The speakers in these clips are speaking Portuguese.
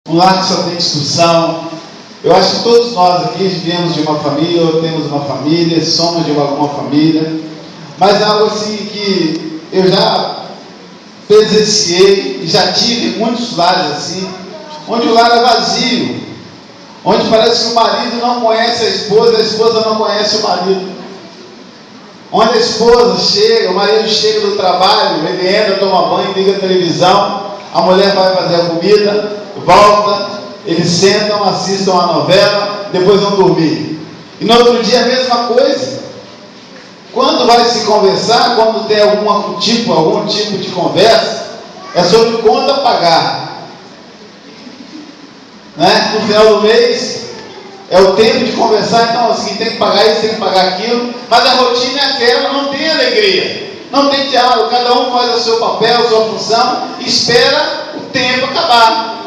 um lar que só tem discussão. Eu acho que todos nós aqui viemos de uma família, ou temos uma família, somos de alguma família, mas algo assim que eu já presenciei e já tive muitos lares assim, onde o lar é vazio, onde parece que o marido não conhece a esposa não conhece o marido, onde a esposa chega, o marido chega do trabalho, ele entra, toma banho, liga a televisão, a mulher vai fazer a comida, volta, eles sentam, assistam a novela, depois vão dormir, e no outro dia a mesma coisa. Quando vai se conversar, quando tem algum tipo de conversa, é sobre conta a pagar, né? No final do mês é o tempo de conversar. Então assim, tem que pagar isso, tem que pagar aquilo, mas a rotina é aquela, não tem alegria, não tem diálogo, cada um faz o seu papel, a sua função e espera o tempo acabar.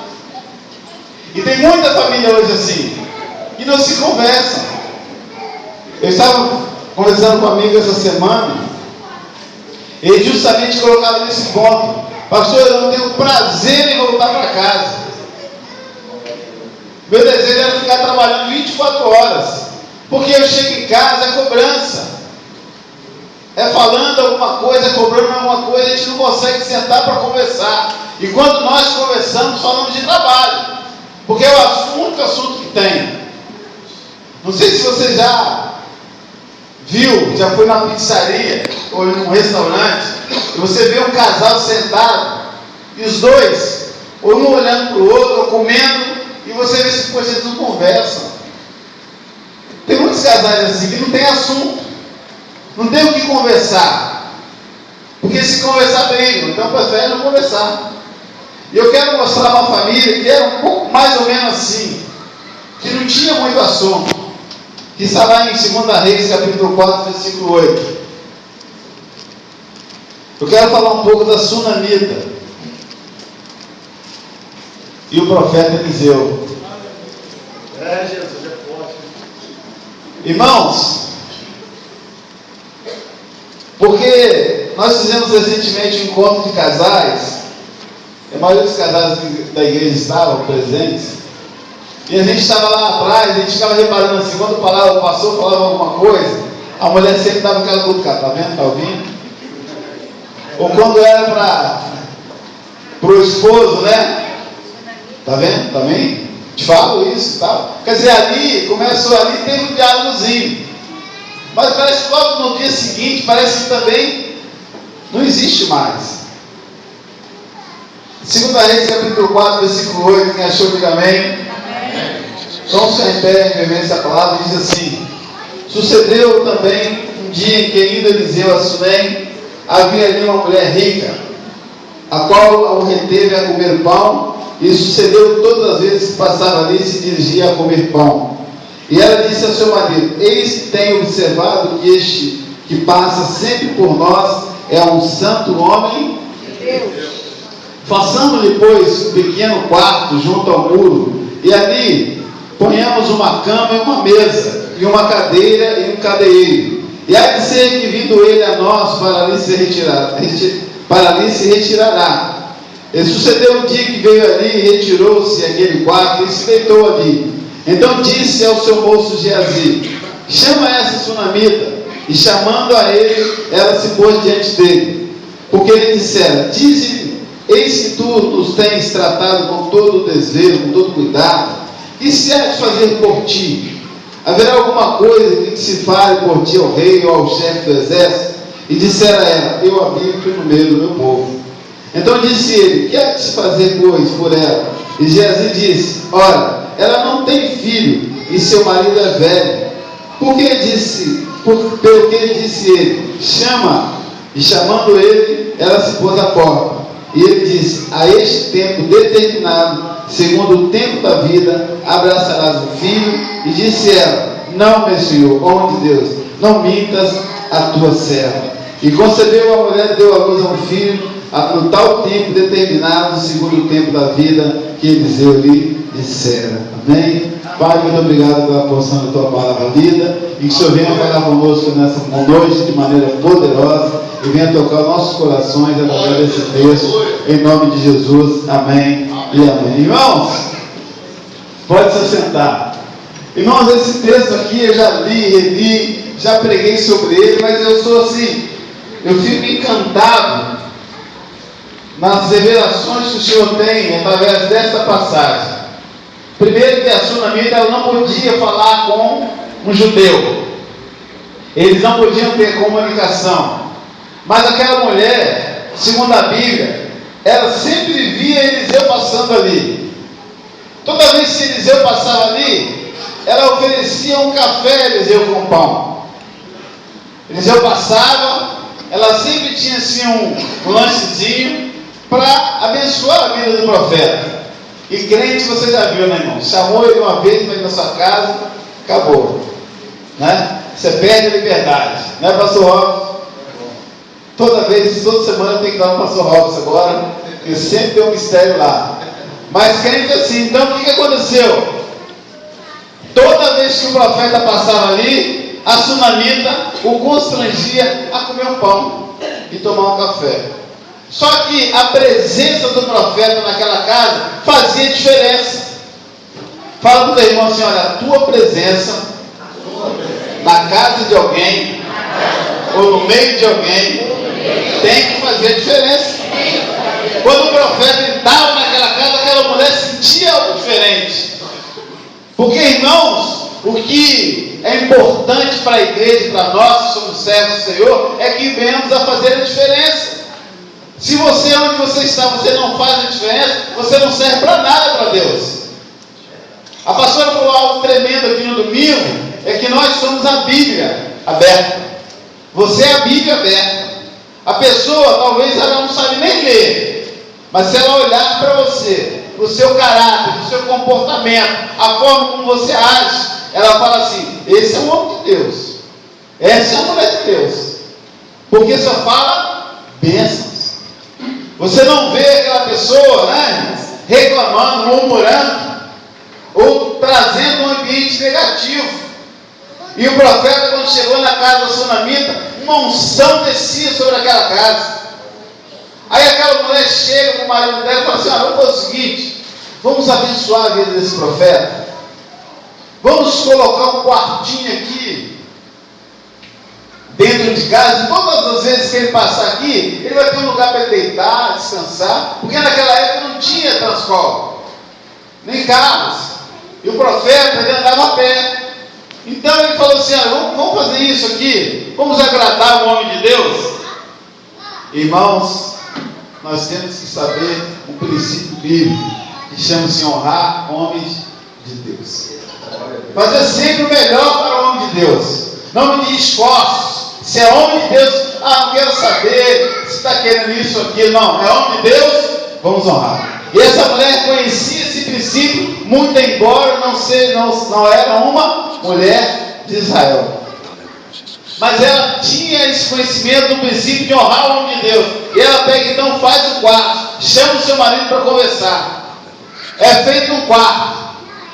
E tem muita família hoje assim, que não se conversam. Eu estava conversando com um amigo essa semana, ele justamente colocava nesse ponto: pastor, eu não tenho prazer em voltar para casa. Meu desejo era ficar trabalhando 24 horas, porque eu chego em casa, é cobrança, é falando alguma coisa, é cobrando alguma coisa, a gente não consegue sentar para conversar. E quando nós conversamos, falamos de trabalho, porque é o único assunto que tem. Não sei se você já foi na pizzaria ou num restaurante e você vê um casal sentado e os dois, ou um olhando para o outro, ou comendo, e você vê se eles não conversam. Tem muitos casais assim que não tem assunto, não tem o que conversar, porque se conversar brigam, então prefere não conversar. E eu quero mostrar uma família que era um pouco mais ou menos assim, que não tinha muito assunto, que está lá em 2 Reis, capítulo 4, versículo 8. Eu quero falar um pouco da Sunamita e o profeta Eliseu. Jesus é forte. Irmãos, porque nós fizemos recentemente um encontro de casais, a maioria dos casais da igreja estavam presentes, e a gente estava lá atrás, a gente ficava reparando assim, quando o pastor falava alguma coisa, a mulher sempre dava aquela cutucada, tá vendo, tá ouvindo? Ou quando era para o esposo, né? Tá vendo? Também? Te falo isso e tal. Quer dizer, ali, teve um diálogozinho. Mas parece que logo no dia seguinte, parece que também não existe mais. 2 Reis, capítulo 4, versículo 8, quem achou, diga amém. Vamos ficar em pé, em reverência à palavra, diz assim: sucedeu também um dia em que indo Eliseu a Sunem, havia ali uma mulher rica, a qual o reteve a comer pão, e sucedeu todas as vezes que passava ali se dirigia a comer pão. E ela disse ao seu marido: eis que tenho observado que este que passa sempre por nós é um santo homem de Deus. Façamos-lhe, pois, um pequeno quarto junto ao muro, e ali ponhamos uma cama e uma mesa, e uma cadeira e um candeeiro. E há de ser que, vindo ele a nós, para ali se retirará. E sucedeu um dia que veio ali e retirou-se aquele quarto e se deitou ali. Então disse ao seu moço Geazi: chama essa sunamita. E chamando a ele, ela se pôs diante dele. Porque ele dissera: dize-lhe, eis que tu nos tens tratado com todo o desvelo, com todo cuidado, e se há de fazer por ti? Haverá alguma coisa que se fale por ti ao rei ou ao chefe do exército? E dissera ela: eu habito no meio do meu povo. Então disse ele: que há de se fazer, pois, por ela? E Geazi disse: ora, ela não tem filho, e seu marido é velho. Pelo que disse ele: chama. E chamando ele, ela se pôs à porta. E ele disse: a este tempo determinado, segundo o tempo da vida, abraçarás o filho. E disse ela: não, meu senhor, homem de Deus, não mintas a tua serva. E concebeu a mulher, deu à luz a um filho, no tal tempo determinado, segundo o tempo da vida que Eliseu lhe dissera. Amém? Pai, muito obrigado pela porção da tua palavra lida, e que o Senhor venha falar conosco nessa noite de maneira poderosa, e venha tocar nossos corações através desse texto, em nome de Jesus. Amém e amém. Irmãos, Pode se assentar. Irmãos, esse texto aqui eu já li, reli, já preguei sobre ele, mas eu sou assim, eu fico encantado nas revelações que o Senhor tem através desta passagem. Primeiro que a sunamita ela não podia falar com um judeu, eles não podiam ter comunicação, mas aquela mulher, segundo a Bíblia, ela sempre via Eliseu passando ali. Toda vez que Eliseu passava ali, ela oferecia um café a Eliseu com pão. Eliseu passava, ela sempre tinha assim um lanchezinho para abençoar a vida do profeta. E crente você já viu, né, irmão? Chamou ele uma vez para ir na sua casa, acabou, né? Você perde a liberdade, né, pastor Robson? Toda semana tem que dar no pastor Robson agora, porque sempre tem um mistério lá. Mas crente assim, então o que aconteceu? Toda vez que o profeta passava ali, a sunamita o constrangia a comer um pão e tomar um café. Só que a presença do profeta naquela casa fazia diferença. Fala para o teu irmão assim: olha, a tua presença na casa de alguém ou no meio de alguém tem que fazer diferença. Quando o profeta entrava naquela casa, aquela mulher sentia algo diferente. Porque, irmãos, o que é importante para a igreja e para nós que somos servos do Senhor é que venhamos a fazer a diferença. Se você, onde você está, você não faz a diferença, você não serve para nada para Deus. A pastora falou algo tremendo aqui no domingo, é que nós somos a Bíblia aberta. Você é a Bíblia aberta. A pessoa, talvez ela não sabe nem ler, mas se ela olhar para você, o seu caráter, o seu comportamento, a forma como você age, ela fala assim: esse é o homem de Deus, essa é a mulher de Deus, porque só fala bênçãos. Você não vê aquela pessoa, né, reclamando, murmurando, ou trazendo um ambiente negativo. E o profeta, quando chegou na casa da sunamita, uma unção descia sobre aquela casa. Aí aquela mulher chega com o marido dela e fala assim: vamos fazer o seguinte, vamos abençoar a vida desse profeta, vamos colocar um quartinho aqui dentro de casa, e todas as vezes que ele passar aqui, ele vai ter um lugar para ele deitar, descansar, porque naquela época não tinha transporte, nem carros, e o profeta ele andava a pé. Então ele falou assim: vamos fazer isso aqui, vamos agradar o homem de Deus. Irmãos, nós temos que saber um princípio bíblico que chama-se honrar homens de Deus. Fazer sempre o melhor para o homem de Deus. Não me diz esforços. Se é homem de Deus, não quero saber se está querendo isso ou aquilo. Não, é homem de Deus, vamos honrar. E essa mulher conhecia esse princípio, muito embora não era uma mulher de Israel. Mas ela tinha esse conhecimento do princípio de honrar o homem de Deus. E ela pega, então, faz o quarto, chama o seu marido para conversar. É feito um quarto.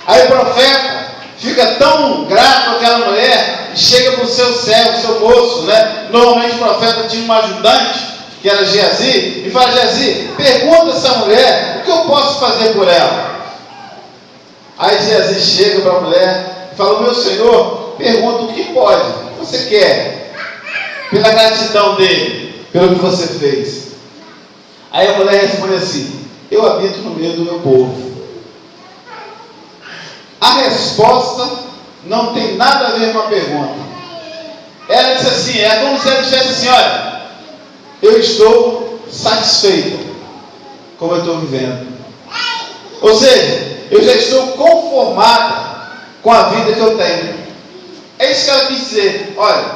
Aí o profeta fica tão grato àquela mulher, e chega para o seu servo, seu moço, né? Normalmente o profeta tinha um ajudante, que era Geazi, e fala: Geazi, pergunta a essa mulher, o que eu posso fazer por ela? Aí Geazi chega para a mulher e fala: meu senhor, pergunta o que pode, o que você quer, pela gratidão dele, pelo que você fez. Aí a mulher responde assim: eu habito no meio do meu povo. A resposta não tem nada a ver com a pergunta. Ela disse assim, é como se ela dissesse assim: olha, eu estou satisfeita como eu estou vivendo. Ou seja, eu já estou conformada com a vida que eu tenho. É isso que ela quis dizer. Olha,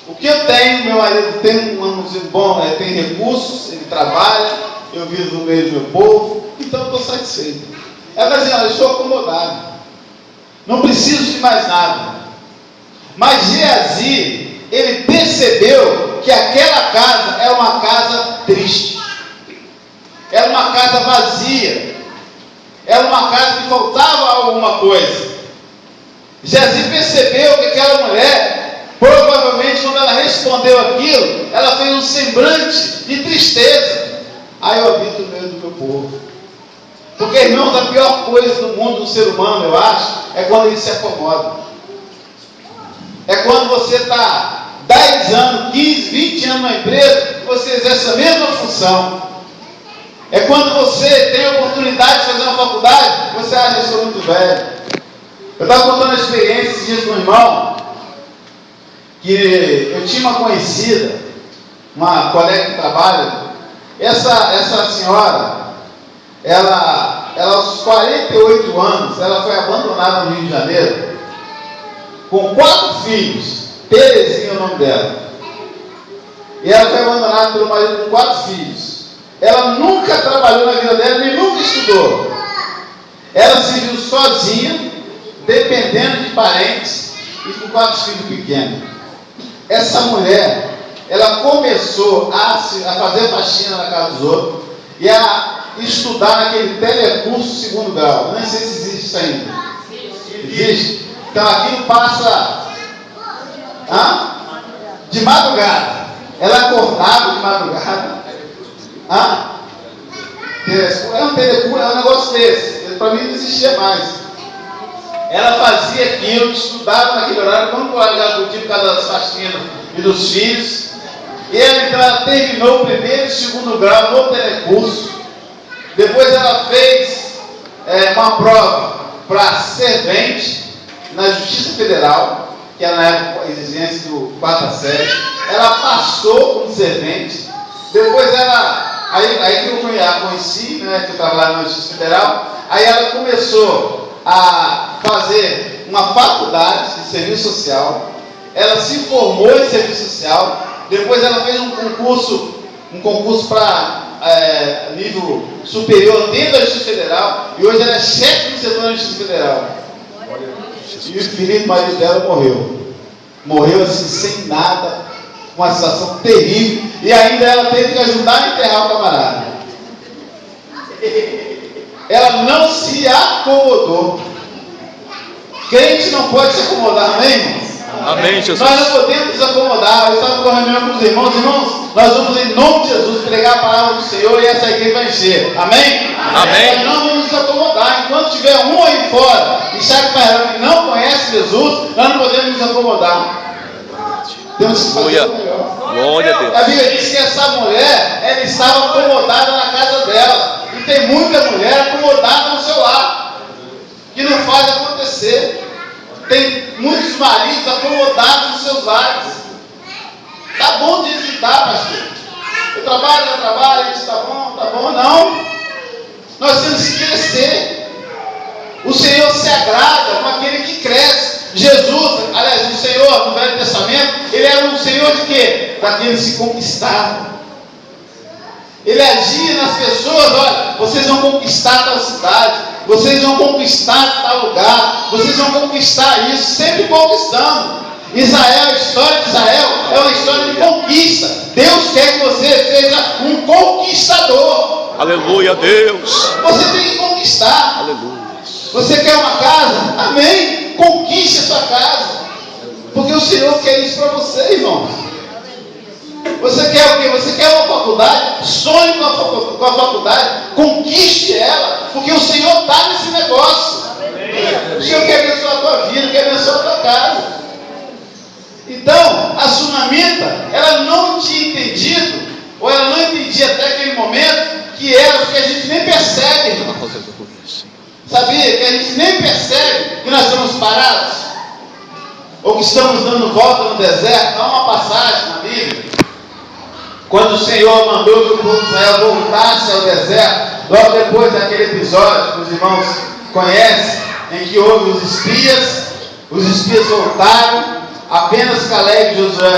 o que eu tenho, meu marido tem um âmbito bom, tem recursos, ele trabalha, eu vivo no meio do meu povo, então eu estou satisfeito. Ela vai dizer: olha, eu estou acomodado, não preciso de mais nada. Mas Geazi, ele percebeu que aquela casa era uma casa triste, era uma casa vazia, era uma casa que faltava alguma coisa. Geazi percebeu que aquela mulher, provavelmente quando ela respondeu aquilo, ela fez um semblante de tristeza. Aí eu habito no meio do meu povo. Porque, irmãos, a pior coisa do mundo do ser humano, eu acho, é quando ele se acomoda. É quando você está 10 anos, 15, 20 anos na empresa e você exerce a mesma função. É quando você tem a oportunidade de fazer uma faculdade e você acha que eu sou muito velho. Eu estava contando a experiência esses dias com um irmão, que eu tinha uma conhecida, uma colega de trabalho. Essa senhora, ela aos 48 anos, ela foi abandonada no Rio de Janeiro, com 4 filhos. Terezinha é o nome dela. E ela foi abandonada pelo marido com 4 filhos. Ela nunca trabalhou na vida dela, nem nunca estudou. Ela se viu sozinha, dependendo de parentes, e com 4 filhos pequenos. Essa mulher, ela começou a fazer faxina na casa dos outros e a estudar naquele telecurso 2º grau. Eu nem sei se existe isso ainda. Existe? Então aquilo passa de madrugada. Ela acordava de madrugada. É um telecurso, é um negócio desse. Para mim não existia mais. Ela fazia aquilo, estudava naquele horário, quando ela curtia por causa das faxinas e dos filhos. E ela terminou o 1º e 2º grau no telecurso. Depois ela fez uma prova para servente na Justiça Federal, que era na época a exigência do 4ª série. Ela passou como servente. Depois ela, aí que eu a conheci, né, que eu trabalhava na Justiça Federal. Aí ela começou a fazer uma faculdade de serviço social. Ela se formou em serviço social. Depois ela fez um concurso para nível superior dentro da Justiça Federal. E hoje ela é chefe do setor da Justiça Federal. E o filho marido dela morreu. Morreu assim, sem nada. Uma situação terrível. E ainda ela teve que ajudar a enterrar o camarada. Ela não se acomodou. Crente não pode se acomodar, amém, irmãos? Amém, Jesus. Nós não podemos nos acomodar. Eu estava com uma reunião com os irmãos, nós vamos em nome de Jesus pregar a palavra do Senhor e essa igreja vai encher, amém? Amém. Nós não vamos nos acomodar. Enquanto tiver um aí fora e sabe que não conhece Jesus, nós não podemos nos acomodar. Temos que fazer o melhor. Glória a Deus. A Bíblia diz que essa mulher, ela estava acomodada na casa dela. E tem muita mulher acomodada no seu lar, que não faz acontecer. Tem muitos maridos acomodados nos seus lares. Tá bom de visitar, pastor. Eu trabalho, a gente tá bom, não. Nós temos que crescer. O Senhor se agrada com aquele que cresce. Jesus, aliás, o Senhor no Velho Testamento, ele era um Senhor de quê? Daqueles que se conquistavam. Ele agia nas pessoas, olha, vocês vão conquistar tal cidade, vocês vão conquistar tal lugar, vocês vão conquistar isso, sempre conquistando. Israel, a história de Israel é uma história de conquista. Deus quer que você seja um conquistador. Aleluia, Deus. Você tem que conquistar. Aleluia. Você quer uma casa? Amém. Conquiste a sua casa. Porque o Senhor quer isso para você, irmãos. Você quer o quê? Você quer uma faculdade? Sonhe com a faculdade. Conquiste ela. Porque o Senhor está nesse negócio. O Senhor quer abençoar a tua vida, quer abençoar a tua casa. Então, a sunamita, ela não tinha entendido, ou ela não entendia até aquele momento, que era o que a gente nem percebe, irmão. Sabia? Que a gente nem percebe que nós estamos parados, ou que estamos dando volta no deserto. Há uma passagem na Bíblia, quando o Senhor mandou que o povo de Israel voltasse ao deserto, logo depois daquele episódio que os irmãos conhecem, em que houve os espias voltaram. Apenas Caleb e Josué,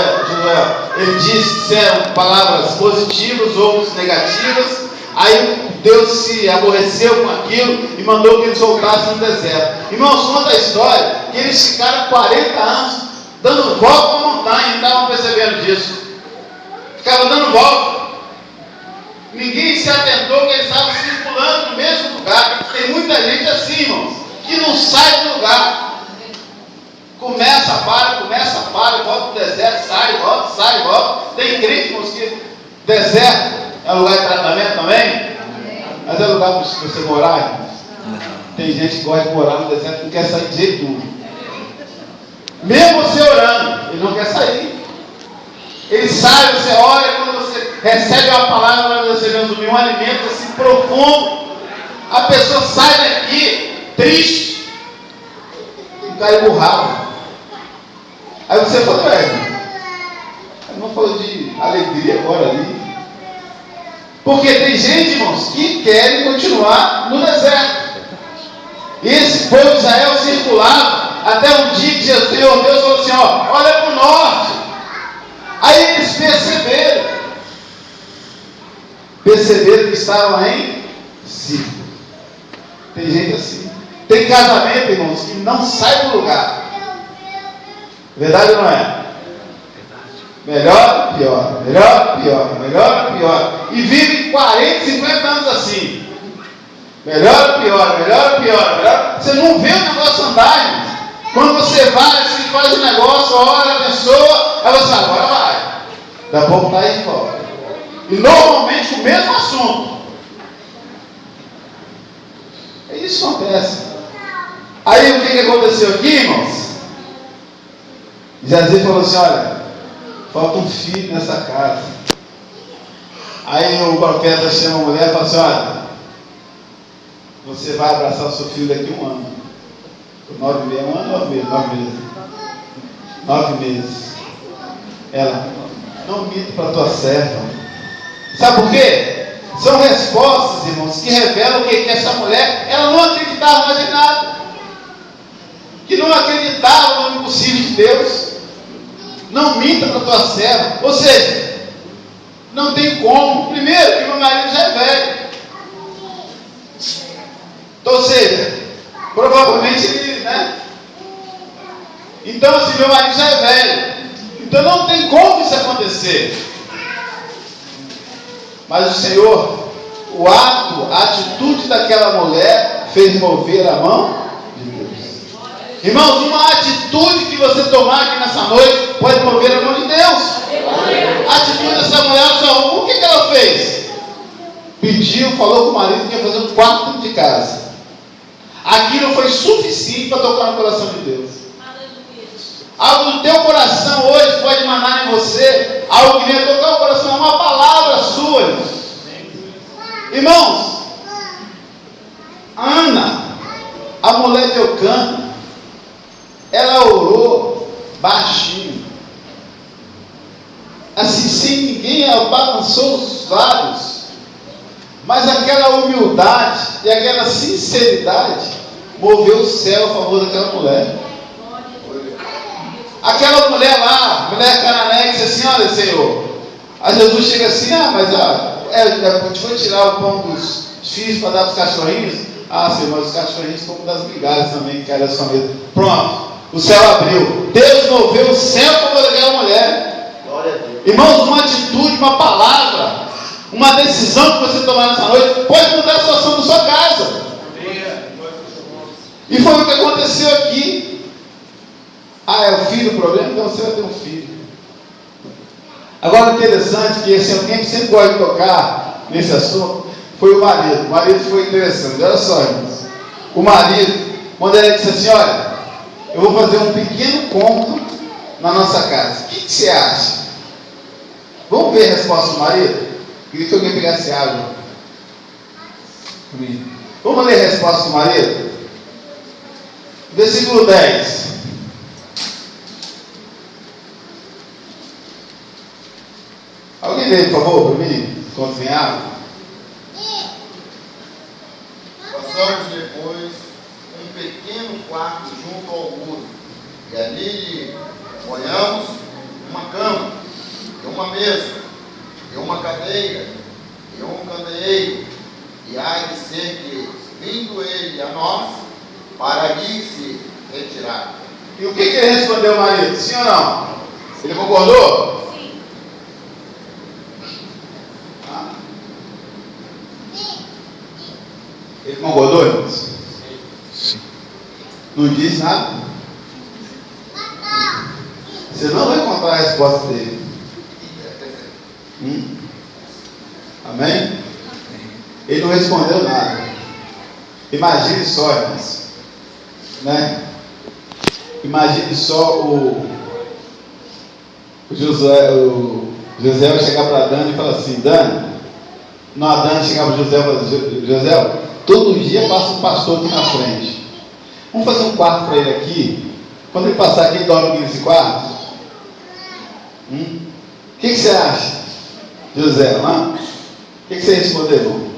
ele disseram palavras positivas, outras negativas. Aí Deus se aborreceu com aquilo e mandou que eles voltassem no deserto. Irmãos, conta a história que eles ficaram 40 anos dando volta na montanha, não estavam percebendo disso. Ficavam dando volta. Ninguém se atentou que eles estavam circulando no mesmo lugar. Tem muita gente assim, irmãos, que não sai do lugar. Começa, para, volta pro deserto, sai, volta. Tem crente, irmãos, que deserto é um lugar de tratamento também. Mas é lugar para você morar, irmãos? Tem gente que gosta de morar no deserto e não quer sair de jeito nenhum. Mesmo você orando, ele não quer sair. Ele sai, você ora, quando você recebe uma palavra, você vê um alimento assim profundo, a pessoa sai daqui triste, e cai burrado. Aí você fala, não falou de alegria agora ali. Porque tem gente, irmãos, que querem continuar no deserto. E esse povo de Israel circulava até um dia que Deus falou assim, olha para o norte. Aí eles perceberam que estavam em ciclo. Tem gente assim. Tem casamento, irmãos, que não sai do lugar. Verdade ou não é? Melhor, pior, melhor, pior, melhor, pior. E vive 40, 50 anos assim. Melhor, pior, melhor, pior, melhor. Você não vê o negócio andar, irmãos. Quando você vai, você faz o negócio, ora, abençoa, aí você agora vai. Daqui a pouco está aí fora. E normalmente o mesmo assunto. É isso que acontece. Aí o que aconteceu aqui, irmãos? Jazir falou assim, olha, falta um filho nessa casa. Aí o profeta chama a mulher e fala assim, olha, você vai abraçar o seu filho daqui a um ano. 9 meses, 1 ano, 9 meses. Ela, não minto para a tua serva. Sabe por quê? São respostas, irmãos, que revelam que essa mulher, ela não acreditava mais em nada. Que não acreditava no impossível de Deus. Não minta para a tua serva. Ou seja, não tem como. Primeiro, que meu marido já é velho. Então, ou seja, provavelmente ele, né? Então, assim, meu marido já é velho. Então não tem como isso acontecer. Mas o Senhor, o ato, a atitude daquela mulher fez mover a mão de Deus. Irmãos, uma atitude que você tomar aqui nessa noite pode mover a mão de Deus. A atitude dessa mulher, o que ela fez? Pediu, falou com o marido que ia fazer um quarto dentro de casa. Aquilo foi suficiente para tocar no coração de Deus. Algo do teu coração hoje pode emanar em você, algo que venha tocar o coração, é uma palavra sua, irmãos. Ana, a mulher de Eucana, ela orou baixinho, assim, sem ninguém, ela balançou os lábios, mas aquela humildade e aquela sinceridade moveu o céu a favor daquela mulher. Aquela mulher lá, mulher cananeia, disse assim, olha, Senhor, a Jesus chega assim, mas a gente foi tirar o pão dos filhos para dar para os cachorrinhos. Senhor, mas os cachorrinhos comem das migalhas também, que era a sua mesa. Pronto, o céu abriu. Deus moveu o céu a favor daquela mulher. Glória a Deus. Irmãos, uma atitude, uma palavra, uma decisão que você tomar nessa noite, pode mudar a situação da sua casa. E foi o que aconteceu aqui. É o filho o problema? Então você vai ter um filho. Agora, interessante que esse alguém que sempre gosta de tocar nesse assunto foi o marido. O marido foi interessante. Olha só, irmãos. O marido, quando ele disse assim, olha, eu vou fazer um pequeno conto na nossa casa. O que você acha? Vamos ver a resposta do marido? Queria que alguém pegasse água. Vamos ler a resposta do marido? Versículo 10. Alguém lê, por favor, para mim, quando vem água? Passamos depois um pequeno quarto junto ao muro, e ali olhamos uma cama, e uma mesa, e uma cadeira, e um candeeiro, e há de ser que, vindo ele a nós, para ali se retirar. E o que ele respondeu, marido? Sim ou não? Ele concordou? Ele concordou, irmãos? Sim. Não diz nada? Você não vai encontrar a resposta dele. Amém? Ele não respondeu nada. Imagine só, irmãos, né? Imagine só o José vai chegar para Dani e falar assim: Dani, não, a Dani chegar para José e falar assim: José, todo dia passa um pastor aqui na frente. Vamos fazer um quarto para ele aqui. Quando ele passar aqui, ele dorme aqui nesse quarto. O que você acha, José? O que você respondeu, irmão?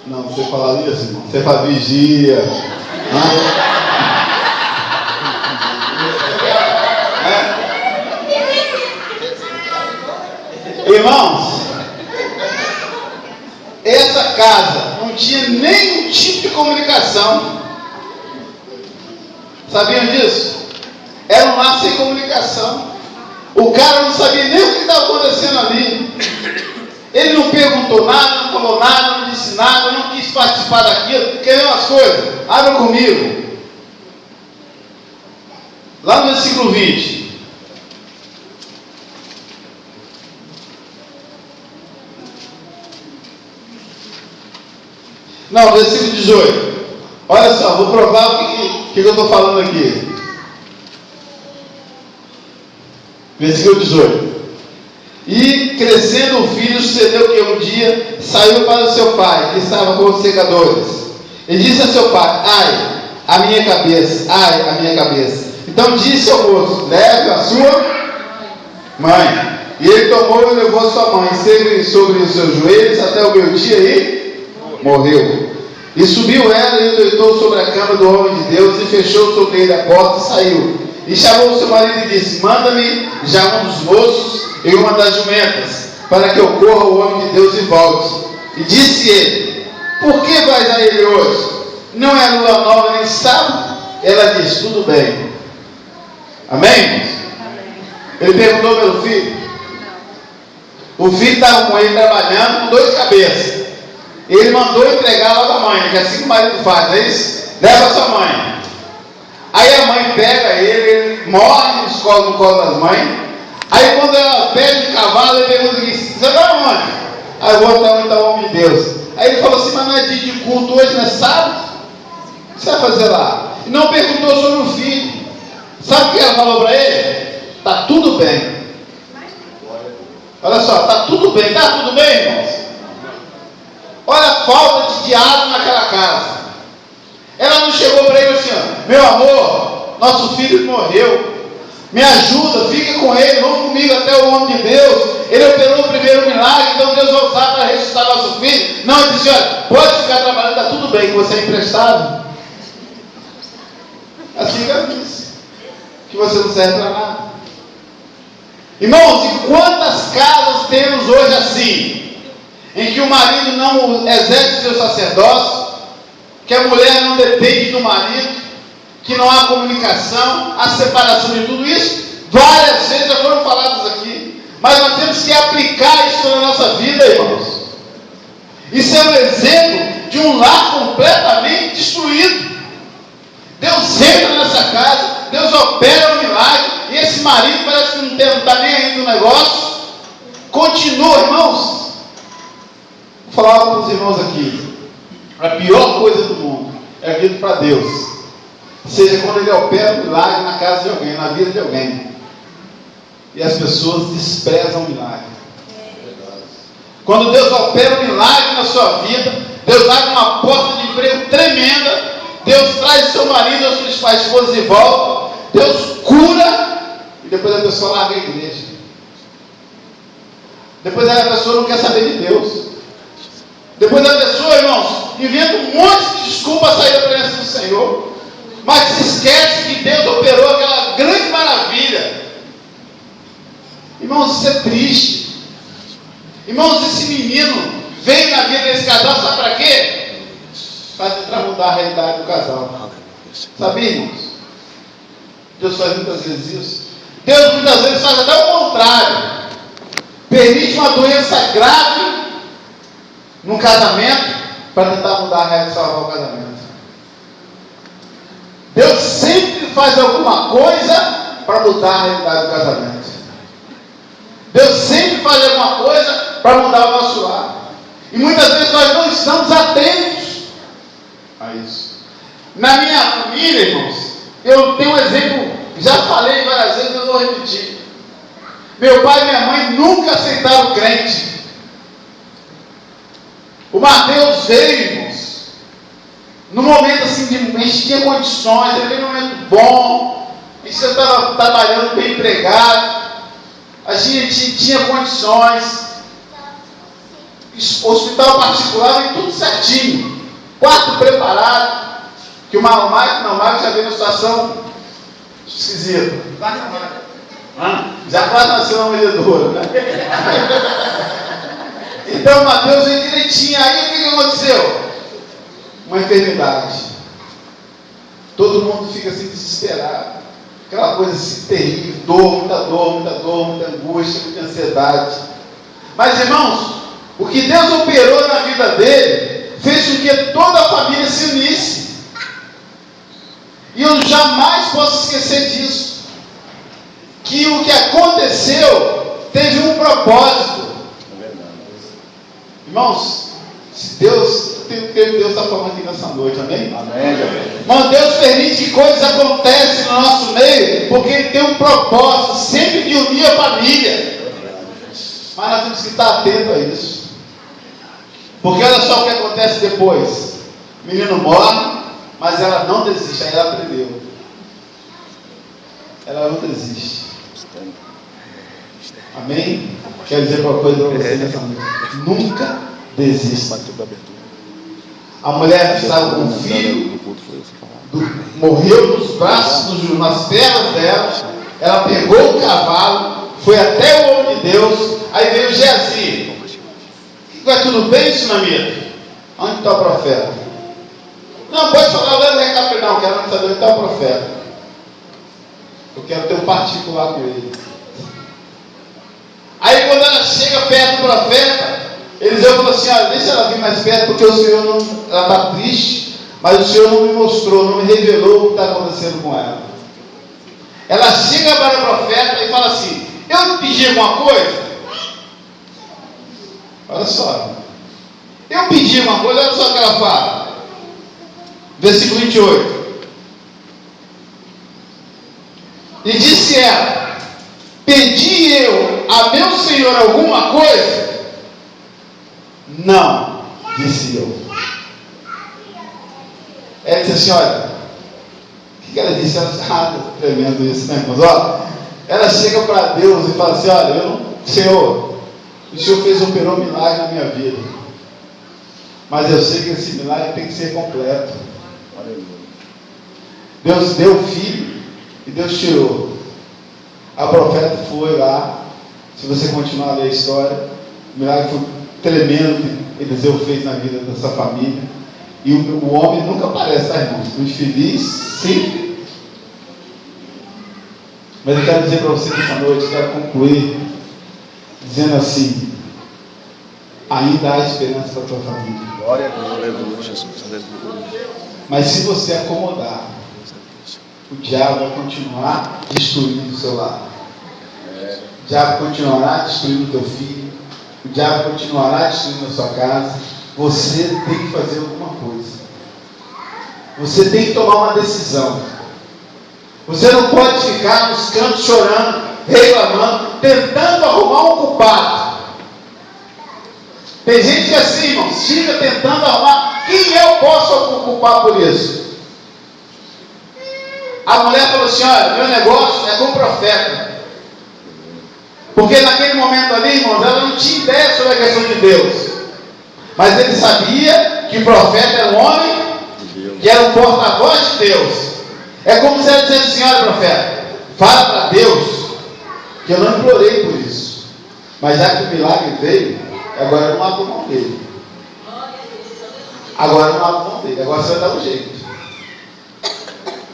Não, você falaria assim, irmão. Você fala vigia. Irmãos, essa casa não tinha nenhum tipo de comunicação. Sabiam disso? Era um lar sem comunicação. O cara não sabia nem o que estava acontecendo ali. Ele não perguntou nada, não falou nada, não disse nada, não quis participar daquilo. Quer ver umas coisas? Abra comigo. Lá no versículo 20. Não, versículo 18. Olha só, vou provar o que eu estou falando aqui. Versículo 18. E crescendo o filho, sucedeu que um dia saiu para o seu pai, que estava com os secadores, e disse a seu pai: ai, a minha cabeça, ai, a minha cabeça. Então disse ao moço: leve a sua mãe. E ele tomou e levou a sua mãe, esteve sobre os seus joelhos até o meio-dia e morreu. E subiu ela e o deitou sobre a cama do homem de Deus, e fechou sobre ele a porta e saiu. E chamou o seu marido e disse: manda-me já um dos moços e uma das jumentas, para que eu corra o homem de Deus e volte. E disse ele: por que vais a ele hoje? Não é lua nova nem sábado? Ela disse: tudo bem. Amém? Ele perguntou pelo filho. O filho estava com ele trabalhando com 2 cabeças. Ele mandou entregar logo a mãe, que é assim que o marido faz, não é isso? Leva a sua mãe. Aí a mãe pega ele morre no colo das mães. Aí quando ela pega o cavalo, ele pergunta aqui: você vai aonde? Aí eu vou até onde está o homem de Deus. Aí ele falou assim: mas não é dia de culto hoje, não é sábado? O que você vai fazer lá? E não perguntou sobre o filho. Sabe o que ela falou para ele? Está tudo bem. Olha só, está tudo bem. Está tudo bem, irmãos? Olha a falta de diálogo naquela casa. Ela não chegou para ele assim: ó, meu amor, nosso filho morreu, me ajuda, fica com ele, vamos comigo até o homem de Deus, ele operou o primeiro milagre, então Deus vai usar para ressuscitar nosso filho. Não, ele disse: olha, pode ficar trabalhando, está tudo bem, que você é emprestado. Assim que ela disse, que você não serve para nada. Irmãos, e quantas casas temos hoje assim, em que o marido não exerce seu sacerdócio, que a mulher não depende do marido, que não há comunicação, há separação de tudo isso? Várias vezes já foram faladas aqui, mas nós temos que aplicar isso na nossa vida, irmãos. Isso é um exemplo de um lar completamente destruído. Deus entra nessa casa, Deus opera um milagre, e esse marido parece que não está nem aí no negócio. Continua, irmãos. Vou falar para os irmãos aqui: a pior coisa do mundo é aquilo para Deus, seja quando Ele opera um milagre na casa de alguém, na vida de alguém, e as pessoas desprezam o milagre. Quando Deus opera um milagre na sua vida, Deus abre uma porta de emprego tremenda, Deus traz o seu marido, a sua esposa de volta, Deus cura, e depois a pessoa larga a igreja. Depois a pessoa não quer saber de Deus. Depois a pessoa, irmãos, inventa um monte de desculpa a sair da presença do Senhor, mas se esquece que Deus operou aquela grande maravilha. Irmãos, isso é triste. Irmãos, esse menino veio na vida desse casal, sabe para quê? Para mudar a realidade do casal. Sabia, irmãos? Deus faz muitas vezes isso. Deus muitas vezes faz até o contrário. Permite uma doença grave num casamento para tentar mudar a realidade e salvar o casamento. Deus sempre faz alguma coisa para mudar a realidade do casamento. Deus sempre faz alguma coisa para mudar o nosso lar. E muitas vezes nós não estamos atentos a isso. Na minha família, irmãos, eu tenho um exemplo, já falei várias vezes, eu vou repetir. Meu pai e minha mãe nunca aceitaram crente. O Mateus veio, irmãos, no momento assim, a gente tinha condições, ele veio num momento bom, a gente estava trabalhando bem empregado, a gente tinha condições, hospital particular e tudo certinho, quarto preparado, que o Marco já veio numa situação esquisita. Já quase nasceu uma vendedora, né? Então Mateus veio direitinho. Aí o que aconteceu? Uma enfermidade. Todo mundo fica assim desesperado. Aquela coisa assim terrível, muita angústia, muita ansiedade. Mas irmãos, o que Deus operou na vida dele fez com que toda a família se unisse. E eu jamais posso esquecer disso. Que o que aconteceu teve um propósito. Irmãos, se Deus, eu tenho que crer que Deus está falando aqui nessa noite, amém? Amém. Mas Deus permite que coisas aconteçam no nosso meio, porque Ele tem um propósito sempre de unir a família. Mas nós temos que estar atentos a isso. Porque olha só o que acontece depois. O menino morre, mas ela não desiste, aí ela aprendeu. Ela não desiste. Amém? Quero dizer uma coisa para você nessa noite. Nunca desista. A mulher estava com um filho, morreu nos braços, nas pernas dela. Ela pegou o cavalo, foi até o homem de Deus. Aí veio o Geazi. Vai tudo bem, Sunamita? Onde está o profeta? Não, pode falar, eu levo o recado para ele. Não, quero saber onde está o profeta. Eu quero ter um particular com ele. Aí quando ela chega perto do profeta, Eliseu falou assim: olha, deixa ela vir mais perto, porque o Senhor não, ela está triste, mas o Senhor não me mostrou, não me revelou o que está acontecendo com ela. Ela chega para o profeta e fala assim: eu te pedi alguma coisa? Olha só, eu pedi uma coisa, olha só o que ela fala. Versículo 28. E disse ela: pedi eu a meu Senhor alguma coisa? Não, disse eu. Ela disse assim: olha, o que ela disse? Tremendo isso, né, irmãos? Olha, ela chega para Deus e fala assim: olha, Senhor, o Senhor operou um milagre na minha vida, mas eu sei que esse milagre tem que ser completo. Deus deu o filho e Deus tirou. A profeta foi lá. Se você continuar a ler a história, o milagre foi tremendo que Eliseu fez na vida dessa família. E o homem nunca aparece, tá, irmãos? O infeliz sempre. Mas eu quero dizer para você nessa noite, quero concluir dizendo assim: ainda há esperança para a tua família. Glória a Deus. Aleluia, Jesus. Aleluia. Mas se você acomodar, o diabo vai continuar destruindo o seu lar. O diabo continuará destruindo o teu filho. O diabo continuará destruindo a sua casa. Você tem que fazer alguma coisa. Você tem que tomar uma decisão. Você não pode ficar nos cantos chorando, reclamando, tentando arrumar um culpado. Tem gente que assim, irmãos, fica tentando arrumar. Quem eu posso culpar por isso? A mulher falou assim: olha, meu negócio é com o profeta. Porque naquele momento ali, irmãos, ela não tinha ideia sobre a questão de Deus. Mas ele sabia que o profeta era um homem que era um porta-voz de Deus. É como se ela dissesse assim: olha, profeta, fala para Deus que eu não implorei por isso. Mas já que o milagre veio, agora eu não abro mão dele. Agora eu não abro mão dele. Agora você vai dar um jeito.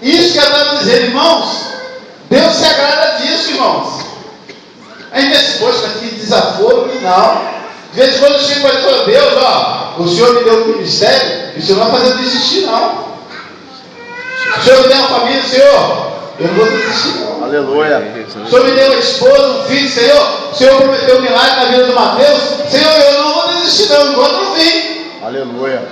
Isso que ela está dizendo, irmãos. Deus se agrada disso, irmãos. A gente pensa: poxa, que desaforo. Não. De vez em quando eu chego para dizer: Deus, ó, o Senhor me deu um ministério, e o Senhor não vai fazer desistir, não. O Senhor me deu uma família, Senhor, eu não vou desistir, não. Aleluia. O Senhor me deu uma esposa, um filho, Senhor. O Senhor prometeu um milagre na vida do Mateus, Senhor, eu não vou vou desistir não, enquanto não vem. Aleluia.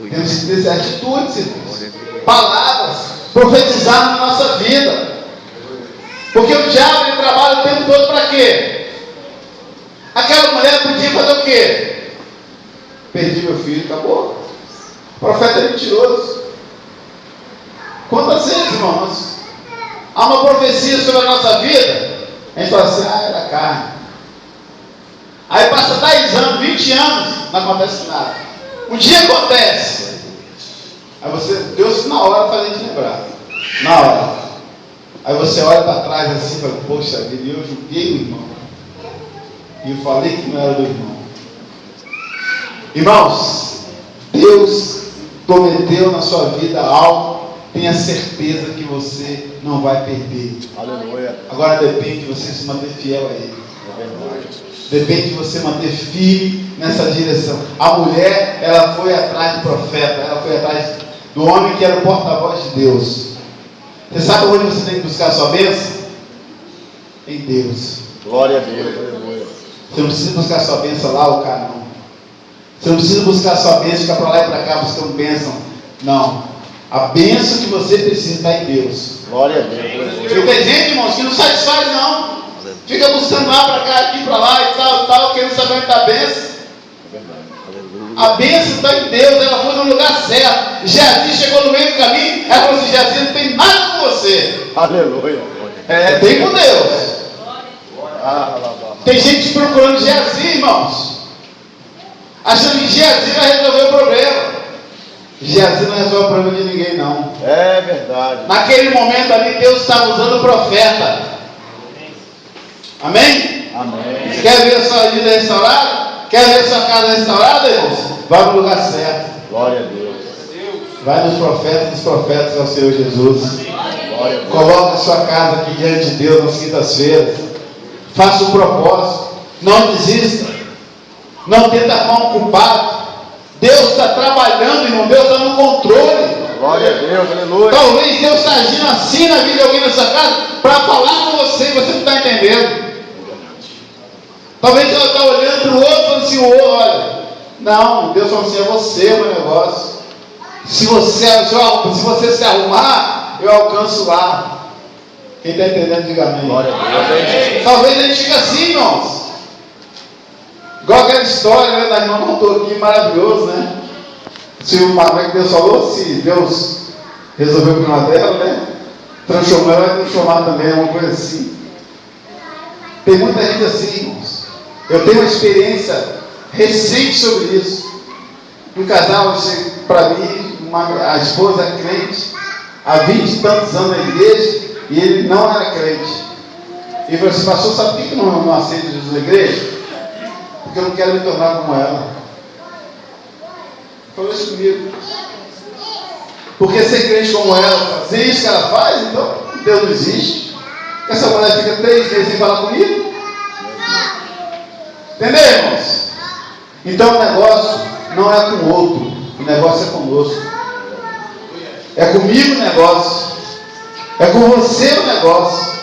Temos que ter atitudes, irmãos. Palavras, profetizar na nossa vida. Porque o diabo, ele trabalha o tempo todo para quê? Aquela mulher podia fazer o quê? Perdi meu filho, acabou. O profeta é mentiroso. Quantas vezes, irmãos, há uma profecia sobre a nossa vida, a gente fala assim, era carne. Aí passa 10 anos, 20 anos, não acontece nada. Um dia acontece. Aí Deus na hora faz a gente lembrar. Na hora. Aí você olha para trás assim e fala, poxa vida, eu julguei o irmão. E eu falei que não era do irmão. Irmãos, Deus prometeu na sua vida algo, tenha certeza que você não vai perder. Aleluia. Agora depende de você se manter fiel a Ele. Depende de você manter firme nessa direção. A mulher, ela foi atrás do profeta, ela foi atrás do homem que era o porta-voz de Deus. Você sabe onde você tem que buscar a sua bênção? Em Deus. Glória a Deus. Aleluia. Você não precisa buscar a sua bênção lá ou cá, não. Você não precisa buscar a sua bênção, ficar para lá e para cá buscando bênção. Não. A bênção que você precisa está em Deus. Glória a Deus. Porque tem gente, irmãos, que não satisfaz, não. Fica buscando lá para cá, aqui para lá e tal, querendo saber onde está a bênção. A bênção está em Deus, ela foi no lugar certo. Geazi chegou no meio do caminho, ela falou assim, Geazi não tem nada com você. Aleluia. Tem com Deus. Tem gente procurando Geazi, irmãos, achando que Geazi vai resolver o problema. Geazi não resolve o problema de ninguém, não. É verdade. Naquele momento ali, Deus estava usando o profeta. Amém? Amém. Quer ver a sua vida restaurada? Quer ver a sua casa restaurada, irmãos? Vai no lugar certo. Glória a Deus. Vai nos profetas dos profetas, ao Senhor Jesus. Glória a Deus. Coloque a sua casa aqui diante de Deus nas quintas-feiras. Faça um propósito. Não desista. Não tenta arrumar um culpado. Deus está trabalhando, irmão. Deus está no controle. Glória a Deus. Aleluia. Talvez Deus está agindo assim na vida de alguém na sua casa para falar com você e você não está entendendo. Talvez ela está olhando para o outro e falando assim, olha. Não, Deus falou assim, é você o meu negócio. Se você se arrumar, eu alcanço lá. Quem está entendendo, diga amém. Glória a Deus. Talvez a gente fique assim, irmãos. Igual aquela história, né, da irmã contou aqui, maravilhoso, né? Se o que Deus falou, se Deus resolveu o problema dela, né? Transformou, ela vai transformar também, uma coisa assim. Tem muita gente assim, irmãos. Eu tenho uma experiência recente sobre isso. Um casal chega para mim, a esposa é crente, há 20 e tantos anos na igreja, e ele não era crente. E falou assim, pastor, sabe por que eu não aceito Jesus na igreja? Porque eu não quero me tornar como ela. Falou isso comigo. Porque ser crente como ela, fazer isso que ela faz, então Deus não existe. Essa mulher fica 3 meses sem falar comigo. Entendeu, irmãos? Então o negócio não é com o outro, o negócio é conosco. É comigo o negócio. É com você o negócio.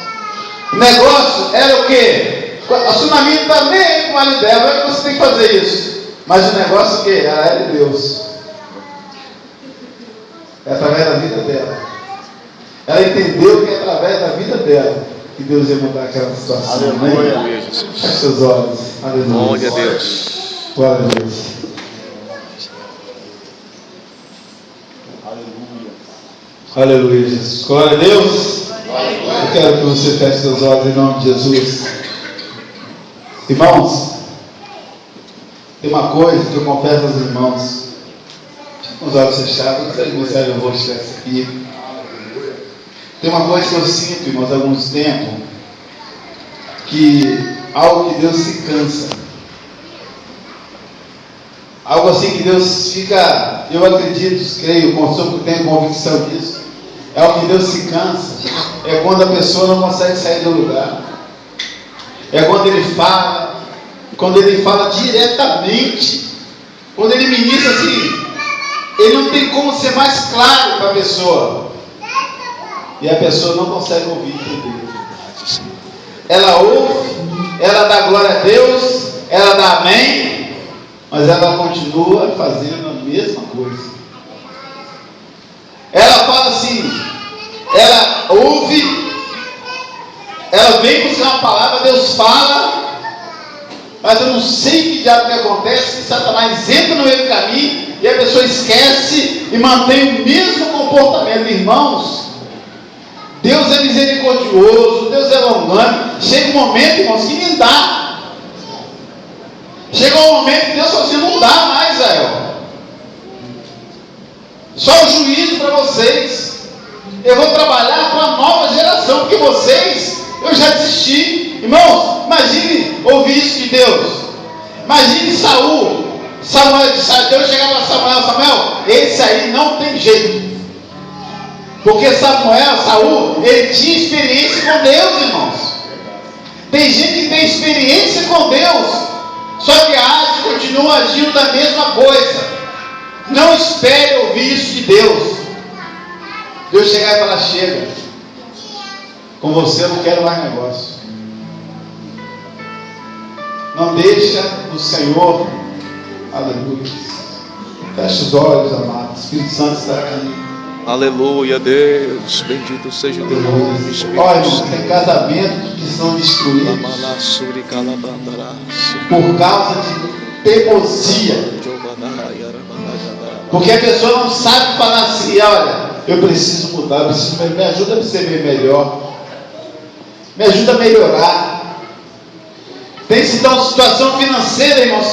O negócio era o quê? A Tsunami está nem aí com o marido dela, não é que você tem que fazer isso. Mas o negócio é o quê? Era ela e Deus. É através da vida dela. Ela entendeu que é através da vida dela que Deus ia mudar aquela situação. Aleluia. Né? Feche seus olhos. Aleluia. Glória a Deus. Glória a Deus. Aleluia. Aleluia, Jesus. Glória a Deus. Eu quero que você feche seus olhos em nome de Jesus. Irmãos, tem uma coisa que eu confesso aos irmãos. Com os olhos fechados, vocês mensagens eu vou tirar isso aqui. Tem uma coisa que eu sinto, irmãos, há alguns tempos, que algo que Deus se cansa. Algo assim que Deus fica, eu acredito, creio, tenho convicção disso. É algo que Deus se cansa. É quando a pessoa não consegue sair do lugar. É quando Ele fala diretamente, quando Ele ministra assim, Ele não tem como ser mais claro para a pessoa. E a pessoa não consegue ouvir, entender. Ela ouve, ela dá glória a Deus, ela dá amém, mas ela continua fazendo a mesma coisa. Ela fala assim, ela ouve, ela vem buscar uma palavra, Deus fala, mas eu não sei que diabo que acontece, que Satanás entra no meio do caminho e a pessoa esquece e mantém o mesmo comportamento. Irmãos, Deus é misericordioso, Deus é longânimo. Chega um momento, irmãos, que não dá. Chega um momento que Deus fala assim, não dá mais, Israel. Só o juízo para vocês. Eu vou trabalhar com a nova geração, porque vocês, eu já desisti. Irmãos, imagine ouvir isso de Deus. Imagine Saul. Deus chegar para Samuel, esse aí não tem jeito. Porque Saul, ele tinha experiência com Deus, irmãos. Tem gente que tem experiência com Deus, só que age, continua agindo da mesma coisa. Não espere ouvir isso de Deus. Deus chegar e falar, chega, com você eu não quero mais negócio. Não deixa o Senhor, aleluia. Feche os olhos, amado. O Espírito Santo está aqui. Aleluia, Deus, bendito seja o teu nome, Espírito Olha, Santo. tem casamentos que são destruídos por causa de teimosia. Porque a pessoa não sabe falar assim, olha, eu preciso mudar, me ajuda a ser melhor, me ajuda a melhorar. Tem então situação financeira, irmãos,